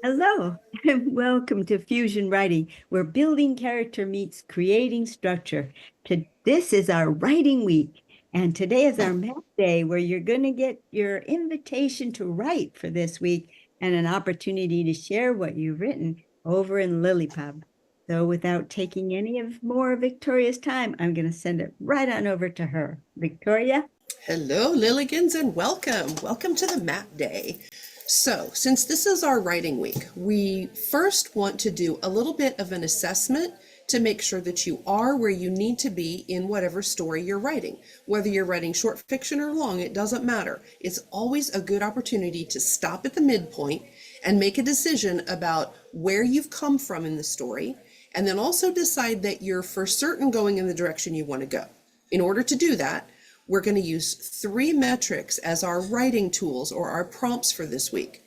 Hello, and welcome to Fusion Writing, where building character meets creating structure. This is our writing week, and today is our math day, where you're going to get your invitation to write for this week and an opportunity to share what you've written over in LiLLiPub. So without taking any of more Victoria's time, I'm going to send it right on over to her. Victoria? Hello, Lilligans, and welcome. Welcome to the Map Day. So, since this is our writing week, we first want to do a little bit of an assessment to make sure that you are where you need to be in whatever story you're writing. Whether you're writing short fiction or long, it doesn't matter. It's always a good opportunity to stop at the midpoint and make a decision about where you've come from in the story, and then also decide that you're for certain going in the direction you want to go. In order to do that, we're going to use 3 metrics as our writing tools or our prompts for this week.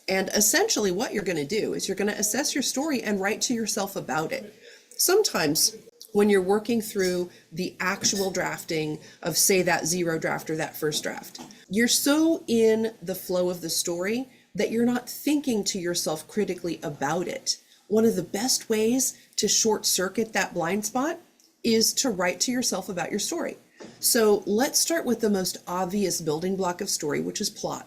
And essentially what you're going to do is you're going to assess your story and write to yourself about it. Sometimes when you're working through the actual drafting of, say, that 0 draft or that first draft, you're so in the flow of the story that you're not thinking to yourself critically about it. One of the best ways to short circuit that blind spot is to write to yourself about your story. So let's start with the most obvious building block of story, which is plot.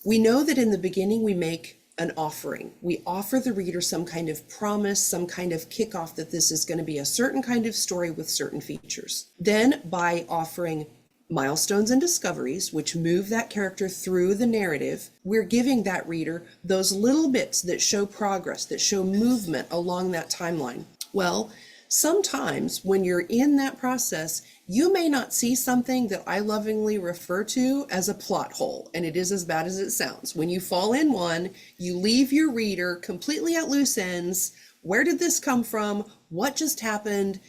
We know that in the beginning we make an offering. We offer the reader some kind of promise, some kind of kickoff that this is going to be a certain kind of story with certain features. Then by offering milestones and discoveries, which move that character through the narrative, we're giving that reader those little bits that show progress, that show movement along that timeline. Well, sometimes when you're in that process, you may not see something that I lovingly refer to as a plot hole, and it is as bad as it sounds. When you fall in one, you leave your reader completely at loose ends. Where did this come from? What just happened?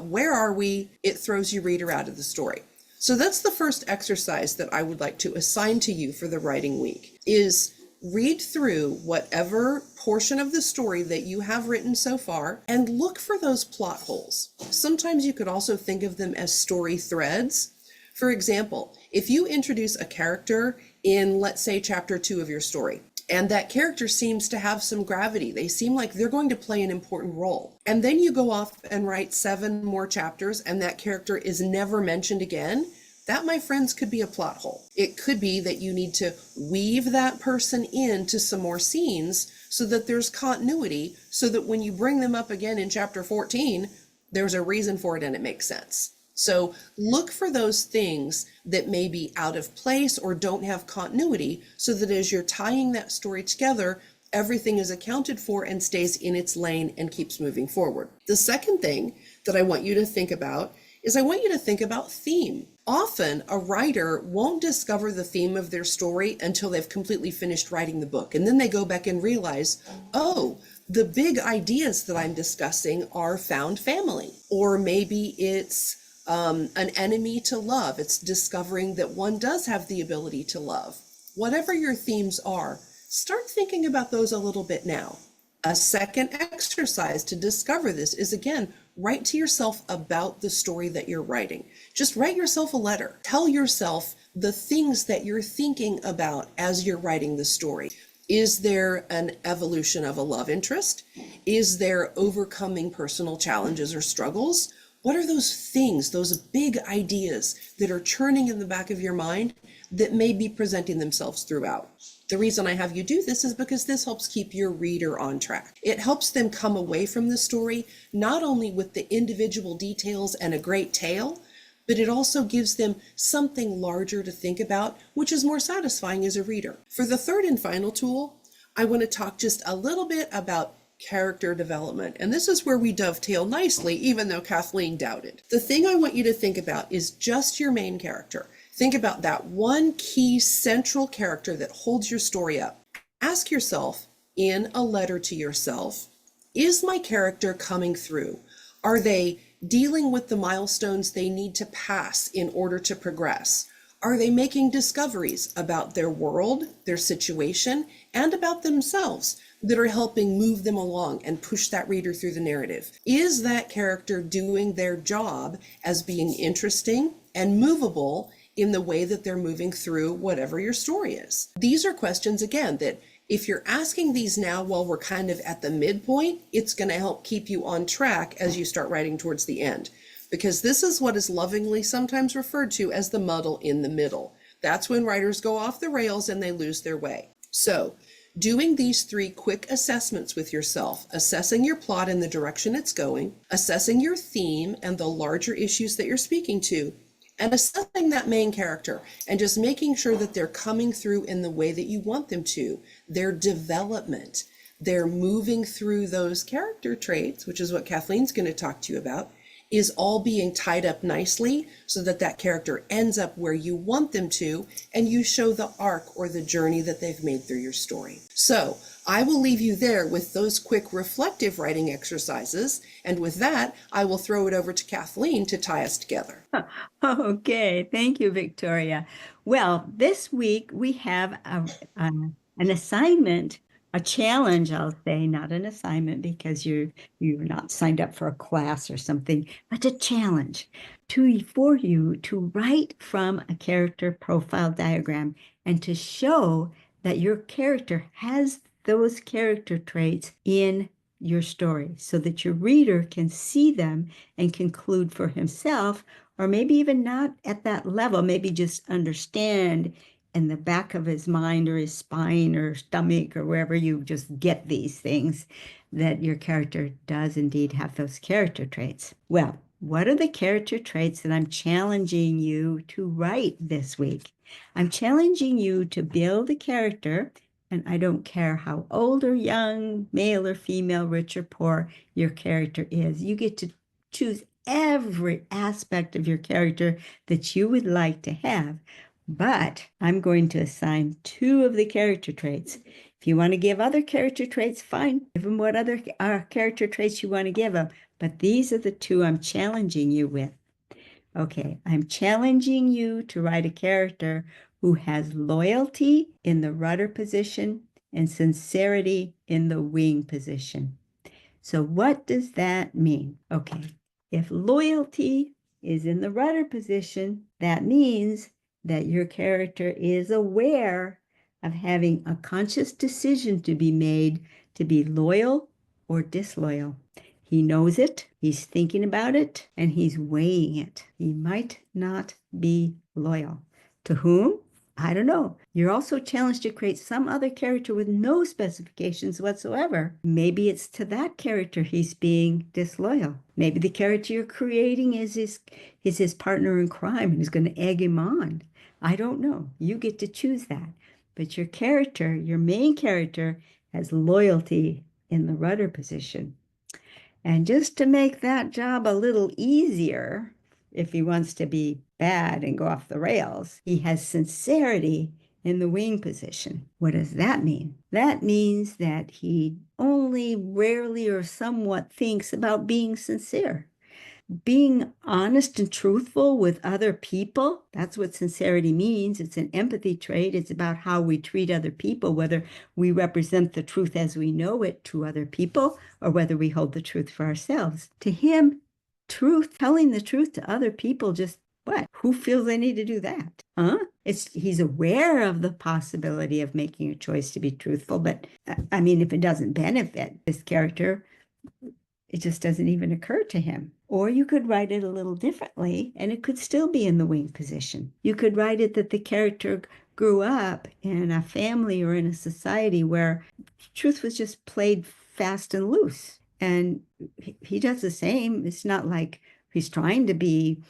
Where are we? It throws your reader out of the story. So that's the first exercise that I would like to assign to you for the writing week, is read through whatever portion of the story that you have written so far and look for those plot holes. Sometimes you could also think of them as story threads. For example, if you introduce a character in, let's say, chapter 2 of your story, and that character seems to have some gravity, they seem like they're going to play an important role, and then you go off and write 7 more chapters and that character is never mentioned again, that, my friends, could be a plot hole. It could be that you need to weave that person into some more scenes so that there's continuity, so that when you bring them up again in chapter 14, there's a reason for it and it makes sense. So look for those things that may be out of place or don't have continuity, so that as you're tying that story together, everything is accounted for and stays in its lane and keeps moving forward. The second thing that I want you to think about is I want you to think about theme. Often a writer won't discover the theme of their story until they've completely finished writing the book. And then they go back and realize, oh, the big ideas that I'm discussing are found family. Or maybe it's an enemy to love. It's discovering that one does have the ability to love. Whatever your themes are, start thinking about those a little bit now. A second exercise to discover this is, again, write to yourself about the story that you're writing. Just write yourself a letter. Tell yourself the things that you're thinking about as you're writing the story. Is there an evolution of a love interest? Is there overcoming personal challenges or struggles? What are those things, those big ideas that are churning in the back of your mind that may be presenting themselves throughout? The reason I have you do this is because this helps keep your reader on track. It helps them come away from the story not only with the individual details and a great tale, but it also gives them something larger to think about, which is more satisfying as a reader. For the third and final tool, I want to talk just a little bit about character development. And this is where we dovetail nicely, even though Kathleen doubted. The thing I want you to think about is just your main character. Think about that one key central character that holds your story up. Ask yourself in a letter to yourself, is my character coming through? Are they dealing with the milestones they need to pass in order to progress? Are they making discoveries about their world, their situation, and about themselves that are helping move them along and push that reader through the narrative? Is that character doing their job as being interesting and movable in the way that they're moving through whatever your story is? These are questions, again, that If you're asking these now while we're kind of at the midpoint, it's going to help keep you on track as you start writing towards the end, because this is what is lovingly sometimes referred to as the muddle in the middle. That's when writers go off the rails and they lose their way. So, doing these 3 quick assessments with yourself, assessing your plot and the direction it's going, assessing your theme and the larger issues that you're speaking to, and assessing that main character and just making sure that they're coming through in the way that you want them to, their development, they're moving through those character traits, which is what Kathleen's going to talk to you about, is all being tied up nicely so that that character ends up where you want them to, and you show the arc or the journey that they've made through your story. So I will leave you there with those quick reflective writing exercises, and with that, I will throw it over to Kathleen to tie us together. Okay, thank you, Victoria. Well, this week we have an assignment, a challenge, I'll say, not an assignment because you're not signed up for a class or something, but a challenge for you to write from a character profile diagram and to show that your character has those character traits in your story so that your reader can see them and conclude for himself, or maybe even not at that level, maybe just understand in the back of his mind or his spine or stomach or wherever you just get these things, that your character does indeed have those character traits. Well, what are the character traits that I'm challenging you to write this week? I'm challenging you to build a character, and I don't care how old or young, male or female, rich or poor your character is. You get to choose every aspect of your character that you would like to have. But I'm going to assign 2 of the character traits. If you want to give other character traits, fine. Give them what other character traits you want to give them. But these are the 2 I'm challenging you with. Okay, I'm challenging you to write a character who has loyalty in the rudder position and sincerity in the wing position. So what does that mean? Okay, if loyalty is in the rudder position, that means that your character is aware of having a conscious decision to be made to be loyal or disloyal. He knows it, he's thinking about it, and he's weighing it. He might not be loyal. To whom? I don't know. You're also challenged to create some other character with no specifications whatsoever. Maybe it's to that character he's being disloyal. Maybe the character you're creating is his partner in crime and is going to egg him on. I don't know. You get to choose that. But your character, your main character, has loyalty in the rudder position. And just to make that job a little easier, if he wants to be bad and go off the rails, he has sincerity in the wing position. What does that mean? That means that he only rarely or somewhat thinks about being sincere. Being honest and truthful with other people, that's what sincerity means. It's an empathy trait. It's about how we treat other people, whether we represent the truth as we know it to other people or whether we hold the truth for ourselves. To him, telling the truth to other people, just what? Who feels they need to do that? Huh? He's aware of the possibility of making a choice to be truthful, but I mean, if it doesn't benefit this character, it just doesn't even occur to him. Or you could write it a little differently and it could still be in the wing position. You could write it that the character grew up in a family or in a society where truth was just played fast and loose. And he does the same. It's not like he's trying to be,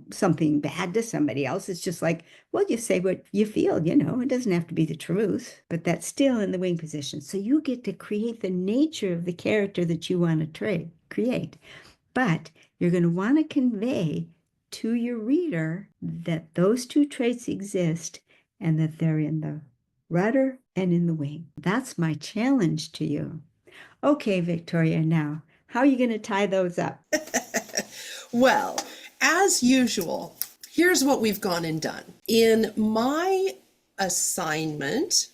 something bad to somebody else. It's just like, well, you say what you feel, it doesn't have to be the truth, but that's still in the wing position. So you get to create the nature of the character that you want to create. But you're going to want to convey to your reader that those 2 traits exist and that they're in the rudder and in the wing. That's my challenge to you. Okay, Victoria, now, how are you going to tie those up? Well, as usual, here's what we've gone and done. In my assignment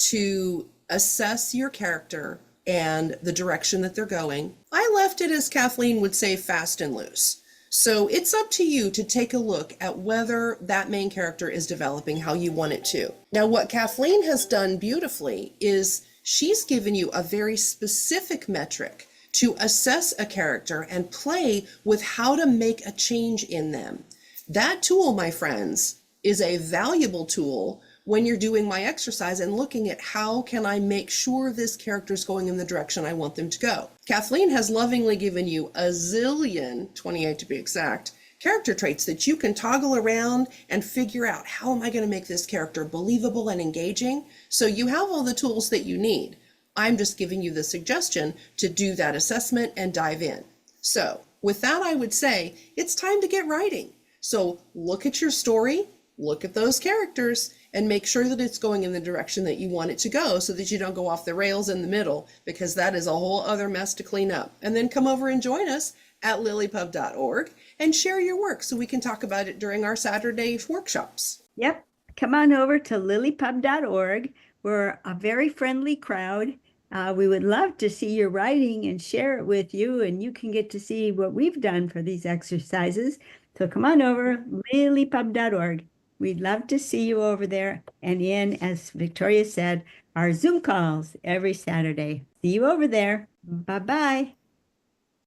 to assess your character and the direction that they're going, I left it, as Kathleen would say, fast and loose. So it's up to you to take a look at whether that main character is developing how you want it to. Now, what Kathleen has done beautifully is she's given you a very specific metric to assess a character and play with how to make a change in them. That tool, my friends, is a valuable tool when you're doing my exercise and looking at how can I make sure this character is going in the direction I want them to go. Kathleen has lovingly given you a zillion, 28 to be exact, character traits that you can toggle around and figure out how am I going to make this character believable and engaging. So you have all the tools that you need. I'm just giving you the suggestion to do that assessment and dive in. So with that, I would say it's time to get writing. So look at your story, look at those characters, and make sure that it's going in the direction that you want it to go so that you don't go off the rails in the middle, because that is a whole other mess to clean up. And then come over and join us at LiLLiPub.org and share your work so we can talk about it during our Saturday workshops. Yep. Come on over to LiLLiPub.org. We're a very friendly crowd. We would love to see your writing and share it with you, and you can get to see what we've done for these exercises. So come on over, LiLLiPub.org. We'd love to see you over there and in, as Victoria said, our Zoom calls every Saturday. See you over there. Bye-bye.